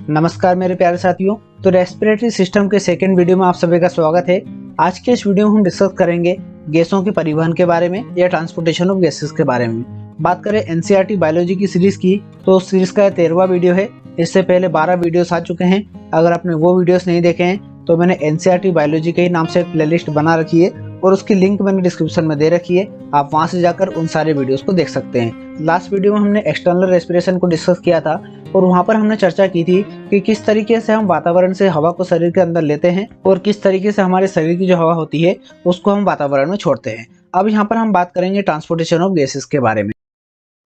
नमस्कार मेरे प्यारे साथियों। तो रेस्पिरेटरी सिस्टम के सेकंड वीडियो में आप सभी का स्वागत है। आज के इस वीडियो में हम डिस्कस करेंगे गैसों के परिवहन के बारे में या ट्रांसपोर्टेशन ऑफ गैसेस के बारे में। बात करें एनसीईआरटी बायोलॉजी की सीरीज की, तो उस सीरीज का 13वां वीडियो है। इससे पहले 12 वीडियोस आ चुके हैं। अगर आपने वो वीडियोस नहीं देखे हैं तो मैंने एनसीईआरटी बायोलॉजी के ही नाम से एक प्लेलिस्ट बना रखी है और उसकी लिंक मैंने डिस्क्रिप्शन में दे रखी है। आप वहां से जाकर उन सारे वीडियोस को देख सकते हैं। लास्ट वीडियो में हमने एक्सटर्नल रेस्पिरेशन को डिस्कस किया था और वहां पर हमने चर्चा की थी कि किस तरीके से हम वातावरण से हवा को शरीर के अंदर लेते हैं और किस तरीके से हमारे शरीर की जो हवा होती है उसको हम वातावरण में छोड़ते हैं। अब यहाँ पर हम बात करेंगे ट्रांसपोर्टेशन ऑफ गैसेस के बारे में।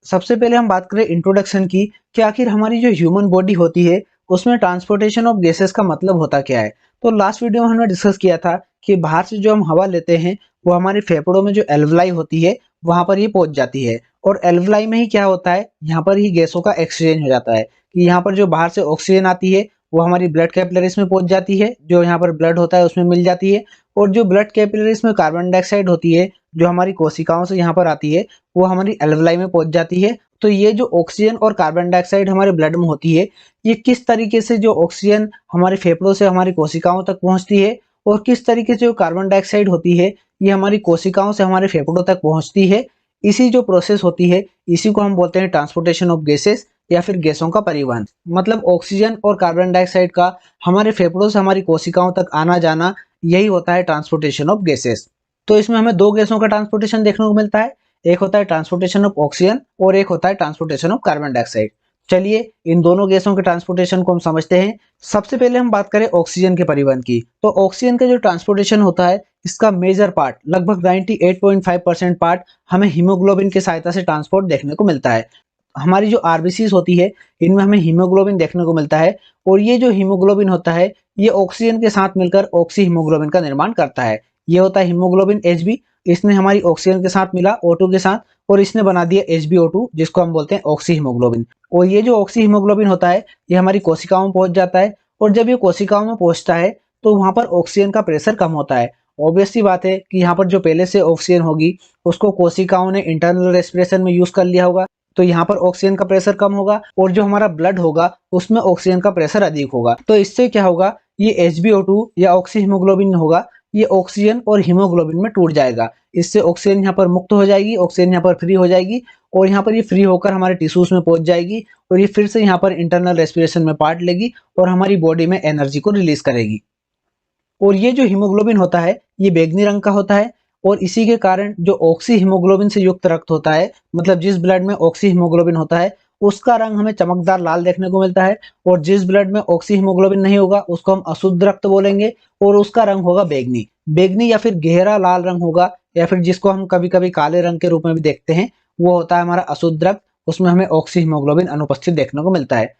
सबसे पहले हम बात करें इंट्रोडक्शन की कि आखिर हमारी जो ह्यूमन बॉडी होती है उसमें ट्रांसपोर्टेशन ऑफ गैसेस का मतलब होता क्या है। तो लास्ट वीडियो में हमने डिस्कस किया था कि बाहर से जो हम हवा लेते हैं वो हमारे फेफड़ों में जो एल्वलाई होती है वहां पर ये पहुंच जाती है और एल्वलाई में ही क्या होता है, यहाँ पर ही गैसों का एक्सचेंज हो जाता है कि यहाँ पर जो बाहर से ऑक्सीजन आती है वो हमारी ब्लड कैपिलरीज में पहुंच जाती है, जो यहाँ पर ब्लड होता है उसमें मिल जाती है, और जो ब्लड कैपिलरीज में कार्बन डाइऑक्साइड होती है जो हमारी कोशिकाओं से यहाँ पर आती है वो हमारी एल्वलाई में पहुंच जाती है। तो ये जो ऑक्सीजन और कार्बन डाइऑक्साइड हमारे ब्लड में होती है, ये किस तरीके से जो ऑक्सीजन हमारे फेफड़ों से हमारी कोशिकाओं तक पहुंचती है और किस तरीके से जो कार्बन डाइऑक्साइड होती है ये हमारी कोशिकाओं से हमारे फेफड़ों तक पहुंचती है, इसी जो प्रोसेस होती है इसी को हम बोलते हैं ट्रांसपोर्टेशन ऑफ गैसेस या फिर गैसों का परिवहन। मतलब ऑक्सीजन और कार्बन डाइऑक्साइड का हमारे फेफड़ों से हमारी कोशिकाओं तक आना जाना, यही होता है ट्रांसपोर्टेशन ऑफ गैसेस। तो इसमें हमें दो गैसों का ट्रांसपोर्टेशन देखने को मिलता है, एक होता है ट्रांसपोर्टेशन ऑफ ऑक्सीजन और एक होता है ट्रांसपोर्टेशन ऑफ कार्बन डाइऑक्साइड। चलिए इन दोनों गैसों के ट्रांसपोर्टेशन को हम समझते हैं। सबसे पहले हम बात करें ऑक्सीजन के परिवहन की, तो ऑक्सीजन का जो ट्रांसपोर्टेशन होता है इसका मेजर पार्ट लगभग 98.5% पार्ट हमें हीमोग्लोबिन की सहायता से ट्रांसपोर्ट देखने को मिलता है। हमारी जो आरबीसीज होती है इनमें हमें हीमोग्लोबिन देखने को मिलता है और ये जो हीमोग्लोबिन होता है ये ऑक्सीजन के साथ मिलकर ऑक्सी हीमोग्लोबिन का निर्माण करता है। ये होता है हीमोग्लोबिन Hb, इसने हमारी ऑक्सीजन के साथ मिला O2 के साथ और इसने बना दिया HbO2 जिसको हम बोलते हैं ऑक्सी हीमोग्लोबिन। और ये जो ऑक्सी हीमोग्लोबिन होता है ये हमारी कोशिकाओं में पहुंच जाता है और जब ये कोशिकाओं में पहुंचता है तो वहां पर ऑक्सीजन का प्रेशर कम होता है। ऑब्वियस सी बात है कि यहाँ पर जो पहले से ऑक्सीजन होगी उसको कोशिकाओं ने इंटरनल रेस्पिरेशन में यूज कर लिया होगा, तो यहाँ पर ऑक्सीजन का प्रेशर कम होगा और जो हमारा ब्लड होगा उसमें ऑक्सीजन का प्रेशर अधिक होगा। तो इससे क्या होगा, ये HbO2 या ऑक्सी हीमोग्लोबिन होगा ये ऑक्सीजन और हीमोग्लोबिन में टूट जाएगा। इससे ऑक्सीजन यहाँ पर मुक्त हो जाएगी, ऑक्सीजन यहाँ पर फ्री हो जाएगी और यहाँ पर ये फ्री होकर हमारे टिश्यूज में पहुंच जाएगी और ये फिर से यहाँ पर इंटरनल रेस्पिरेशन में पार्ट लेगी और हमारी बॉडी में एनर्जी को रिलीज करेगी। और ये जो हीमोग्लोबिन होता है ये बैंगनी रंग का होता है और इसी के कारण जो ऑक्सी हीमोग्लोबिन से युक्त रक्त होता है, मतलब जिस ब्लड में ऑक्सी हीमोग्लोबिन होता है उसका रंग हमें चमकदार लाल देखने को मिलता है और जिस ब्लड में ऑक्सी हीमोग्लोबिन नहीं होगा उसको हम अशुद्ध रक्त बोलेंगे और उसका रंग होगा बैंगनी। बैंगनी या फिर गहरा लाल रंग होगा या फिर जिसको हम कभी कभी काले रंग के रूप में भी देखते हैं, वो होता है हमारा अशुद्ध रक्त, उसमें हमें ऑक्सी हीमोग्लोबिन अनुपस्थित देखने को मिलता है।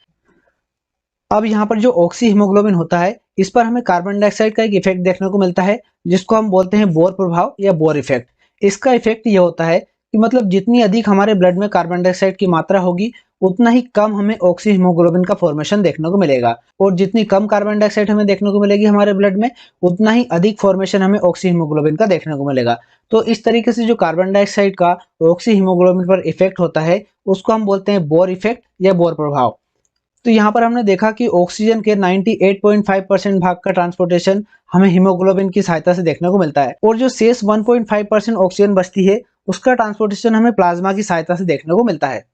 अब यहाँ पर जो ऑक्सी हीमोग्लोबिन होता है इस पर हमें कार्बन डाइऑक्साइड का एक इफेक्ट देखने को मिलता है जिसको हम बोलते हैं बोर प्रभाव या बोर इफेक्ट। इसका इफेक्ट ये होता है कि मतलब जितनी अधिक हमारे ब्लड में कार्बन डाइऑक्साइड की मात्रा होगी उतना ही कम हमें ऑक्सी हीमोग्लोबिन का फॉर्मेशन देखने को मिलेगा और जितनी कम कार्बन डाइऑक्साइड हमें देखने को मिलेगी हमारे ब्लड में उतना ही अधिक फॉर्मेशन हमें ऑक्सी हीमोग्लोबिन का देखने को मिलेगा। तो इस तरीके से जो कार्बन डाइऑक्साइड का ऑक्सी हीमोग्लोबिन पर इफेक्ट होता है उसको हम बोलते हैं बोर इफेक्ट या बोर प्रभाव। तो यहाँ पर हमने देखा कि ऑक्सीजन के 98.5% भाग का ट्रांसपोर्टेशन हमें हीमोग्लोबिन की सहायता से देखने को मिलता है और जो शेष 1.5% ऑक्सीजन बचती है उसका ट्रांसपोर्टेशन हमें प्लाज्मा की सहायता से देखने को मिलता है।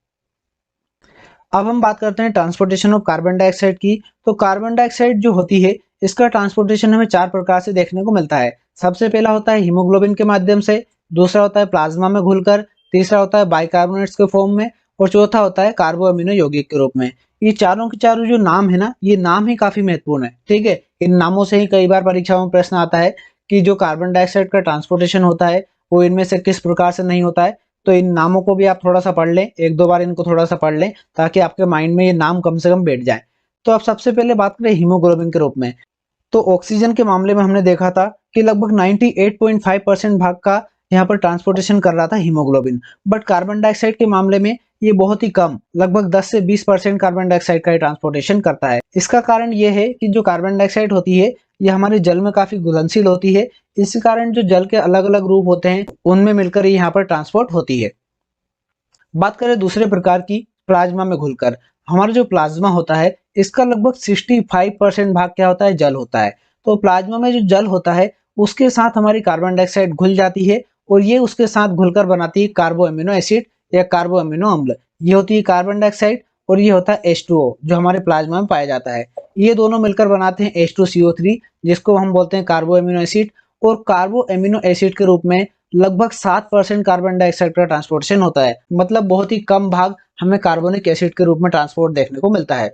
अब हम बात करते हैं ट्रांसपोर्टेशन ऑफ कार्बन डाइऑक्साइड की। तो कार्बन डाइऑक्साइड जो होती है इसका ट्रांसपोर्टेशन हमें 4 प्रकार से देखने को मिलता है। सबसे पहला होता है हीमोग्लोबिन के माध्यम से, दूसरा होता है प्लाज्मा में घुलकर, तीसरा होता है बाइकार्बोनेट्स के फॉर्म में और चौथा होता है कार्बो अमीनो यौगिक के रूप में। ये चारों के चारों जो नाम है ना, ये नाम ही काफी महत्वपूर्ण है, ठीक है। इन नामों से ही कई बार परीक्षाओं में प्रश्न आता है कि जो कार्बन डाइऑक्साइड का ट्रांसपोर्टेशन होता है वो इनमें से किस प्रकार से नहीं होता है। तो इन नामों को भी आप थोड़ा सा पढ़ लें, एक दो बार इनको थोड़ा सा पढ़ लें ताकि आपके माइंड में ये नाम कम से कम बैठ जाए। तो अब सबसे पहले बात करें हीमोग्लोबिन के रूप में। तो ऑक्सीजन के मामले में हमने देखा था कि लगभग 98.5% भाग का यहाँ पर ट्रांसपोर्टेशन कर रहा था हीमोग्लोबिन, बट कार्बन डाइऑक्साइड के मामले में ये बहुत ही कम, लगभग 10 से 20% कार्बन डाइऑक्साइड का ट्रांसपोर्टेशन करता है। इसका कारण ये है कि जो कार्बन डाइऑक्साइड होती है ये हमारे जल में काफी घुलनशील होती है, इस कारण जो जल के अलग अलग रूप होते हैं उनमें मिलकर यहाँ पर ट्रांसपोर्ट होती है। बात करें दूसरे प्रकार की, प्लाज्मा में घुलकर। हमारा जो प्लाज्मा होता है इसका लगभग 65% भाग क्या होता है, जल होता है। तो प्लाज्मा में जो जल होता है उसके साथ हमारी कार्बन डाइऑक्साइड घुल जाती है और ये उसके साथ घुलकर बनाती है कार्बो अमीनो एसिड या कार्बो अमीनो अम्ल। ये होती है कार्बन डाइऑक्साइड और ये होता है H2O जो हमारे प्लाज्मा में पाया जाता है। ये दोनों मिलकर बनाते हैं H2CO3 जिसको हम बोलते हैं कार्बो अमीनो एसिड। और कार्बो अमीनो एसिड के रूप में लगभग 7% कार्बन डाइऑक्साइड का ट्रांसपोर्टेशन होता है, मतलब बहुत ही कम भाग हमें कार्बोनिक एसिड के रूप में ट्रांसपोर्ट देखने को मिलता है।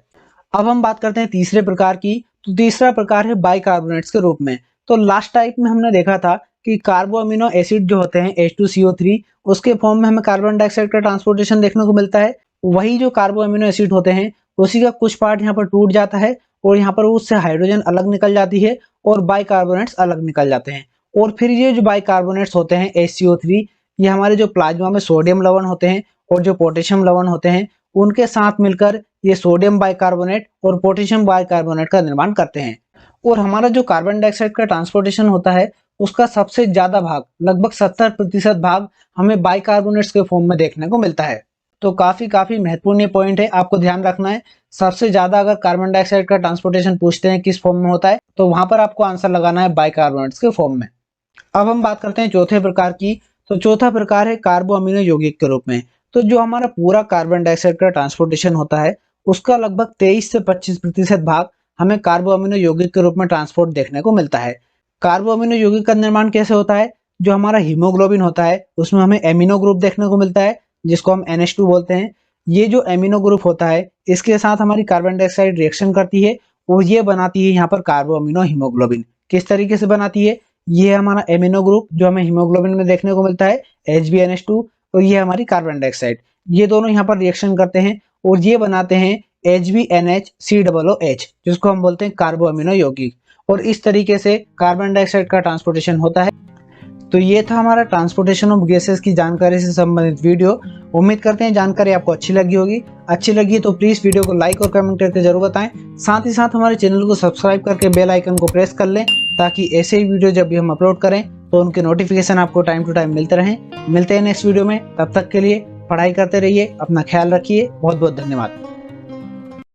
अब हम बात करते हैं तीसरे प्रकार की। तो तीसरा प्रकार है बाइकार्बोनेट्स के रूप में। तो लास्ट टाइप में हमने देखा था कि कार्बो अमीनो एसिड जो होते हैं H2CO3 उसके फॉर्म में हमें कार्बन डाइऑक्साइड का ट्रांसपोर्टेशन देखने को मिलता है। वही जो कार्बो अमीनो एसिड होते हैं उसी का कुछ पार्ट यहाँ पर टूट जाता है और यहाँ पर उससे हाइड्रोजन अलग निकल जाती है और बाइकार्बोनेट्स अलग निकल जाते हैं। और फिर ये जो बाइकार्बोनेट्स होते हैं HCO3 ये हमारे जो प्लाज्मा में सोडियम लवण होते हैं और जो पोटेशियम लवण होते हैं उनके साथ मिलकर ये सोडियम बाइकार्बोनेट और पोटेशियम बाइकार्बोनेट का निर्माण करते हैं। और हमारा जो कार्बन डाइऑक्साइड का ट्रांसपोर्टेशन होता है उसका सबसे ज्यादा भाग लगभग 70% भाग हमें बाइकार्बोनेट्स के फॉर्म में देखने को मिलता है। तो काफी महत्वपूर्ण पॉइंट है, आपको ध्यान रखना है। सबसे ज्यादा अगर कार्बन डाइऑक्साइड का ट्रांसपोर्टेशन पूछते हैं किस फॉर्म में होता है तो वहां पर आपको आंसर लगाना है बाइकार्बोनेट्स के फॉर्म में। अब हम बात करते हैं चौथे प्रकार की। तो चौथा प्रकार है कार्बो अमीनो यौगिक के रूप में। तो जो हमारा पूरा कार्बन डाइऑक्साइड का ट्रांसपोर्टेशन होता है उसका लगभग 23 से 25% भाग हमें कार्बो अमीनो यौगिक के रूप में ट्रांसपोर्ट देखने को मिलता है। कार्बो अमीनो यौगिक का निर्माण कैसे होता है, जो हमारा हीमोग्लोबिन होता है उसमें हमें एमिनो ग्रुप देखने को मिलता है जिसको हम NH2 बोलते हैं। ये जो एमिनो ग्रुप होता है इसके साथ हमारी कार्बन डाइऑक्साइड रिएक्शन करती है और ये बनाती है यहाँ पर कार्बो अमीनो हीमोग्लोबिन। किस तरीके से बनाती है, ये हमारा एमिनो ग्रुप जो हमें हीमोग्लोबिन में देखने को मिलता है HbNH2 और ये हमारी कार्बन डाइऑक्साइड, ये दोनों यहाँ पर रिएक्शन करते हैं और ये बनाते हैं HbNH3OOH जिसको हम बोलते हैं कार्बो अमीनो यौगिक। और इस तरीके से कार्बन डाइऑक्साइड का ट्रांसपोर्टेशन होता है। तो ये था हमारा ट्रांसपोर्टेशन ऑफ गैसेस की जानकारी से संबंधित वीडियो। उम्मीद करते हैं जानकारी आपको अच्छी लगी होगी। अच्छी लगी तो प्लीज वीडियो को लाइक और कमेंट करके जरूर बताएं। साथ ही साथ हमारे चैनल को सब्सक्राइब करके बेल आइकन को प्रेस कर लें ताकि ऐसे ही वीडियो जब भी हम अपलोड करें तो उनके नोटिफिकेशन आपको टाइम टू टाइम मिलते रहें। मिलते हैं नेक्स्ट वीडियो में, तब तक के लिए पढ़ाई करते रहिए, अपना ख्याल रखिए। बहुत बहुत धन्यवाद।